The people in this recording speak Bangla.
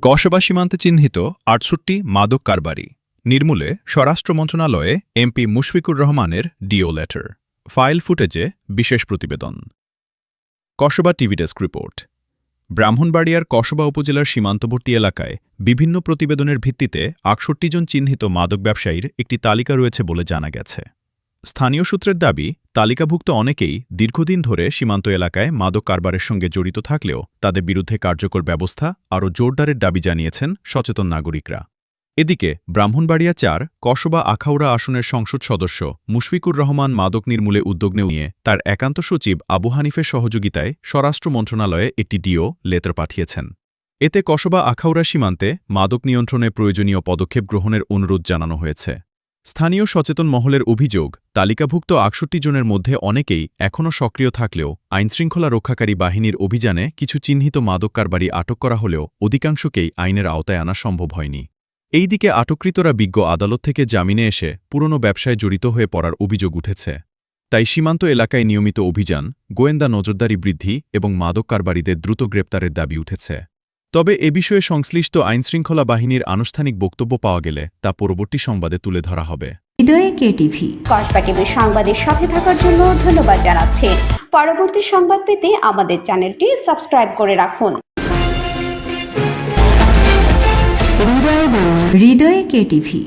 কসবা সীমান্তে চিহ্নিত ৬৮ মাদক কারবারি নির্মূলে স্বরাষ্ট্র মন্ত্রণালয়ে এমপি মুশফিকুর রহমানের ডিও লেটার। ফাইল ফুটেজে বিশেষ প্রতিবেদন। Kasba TV desk report. ব্রাহ্মণবাড়িয়ার কসবা উপজেলার সীমান্তবর্তী এলাকায় বিভিন্ন প্রতিবেদনের ভিত্তিতে ৬৮ জন চিহ্নিত মাদক ব্যবসায়ীর একটি তালিকা রয়েছে বলে জানা গেছে। স্থানীয় সূত্রের দাবি, তালিকাভুক্ত অনেকেই দীর্ঘদিন ধরে সীমান্ত এলাকায় মাদক কারবারের সঙ্গে জড়িত থাকলেও তাদের বিরুদ্ধে কার্যকর ব্যবস্থা আরও জোরদারের দাবি জানিয়েছেন সচেতন নাগরিকরা। এদিকে ব্রাহ্মণবাড়িয়া ৪ কসবা আখাউড়া আসনের সংসদ সদস্য মুশফিকুর রহমান মাদক নির্মূলে উদ্যোগ নিয়ে তার একান্ত সচিব আবু হানিফের সহযোগিতায় স্বরাষ্ট্র মন্ত্রণালয়ে একটি ডিও লেটার পাঠিয়েছেন। এতে কসবা আখাউড়া সীমান্তে মাদক নিয়ন্ত্রণে প্রয়োজনীয় পদক্ষেপ গ্রহণের অনুরোধ জানানো হয়েছে। স্থানীয় সচেতন মহলের অভিযোগ, তালিকাভুক্ত ৬৮ জনের মধ্যে অনেকেই এখনও সক্রিয় থাকলেও আইনশৃঙ্খলা রক্ষাকারী বাহিনীর অভিযানে কিছু চিহ্নিত মাদক কারবারি আটক করা হলেও অধিকাংশকেই আইনের আওতায় আনা সম্ভব হয়নি। এইদিকে আটককৃতরা বিজ্ঞ আদালত থেকে জামিনে এসে পুরনো ব্যবসায় জড়িত হয়ে পড়ার অভিযোগ উঠেছে। তাই সীমান্ত এলাকায় নিয়মিত অভিযান, গোয়েন্দা নজরদারি বৃদ্ধি এবং মাদক কারবারিদের দ্রুত গ্রেপ্তারের দাবি উঠেছে। তবে এ বিষয়ে সংশ্লিষ্ট আইনশৃঙ্খলা বাহিনীর আনুষ্ঠানিক বক্তব্য পাওয়া গেলে তা পরবর্তী সংবাদে তুলে ধরা হবে। হৃদয়ে কেটিভি। কসবা টিভির সংবাদের সাথে থাকার জন্য ধন্যবাদ জানাচ্ছি। পরবর্তী সংবাদ পেতে আমাদের চ্যানেলটি সাবস্ক্রাইব করে রাখুন। হৃদয়ে কেটিভি।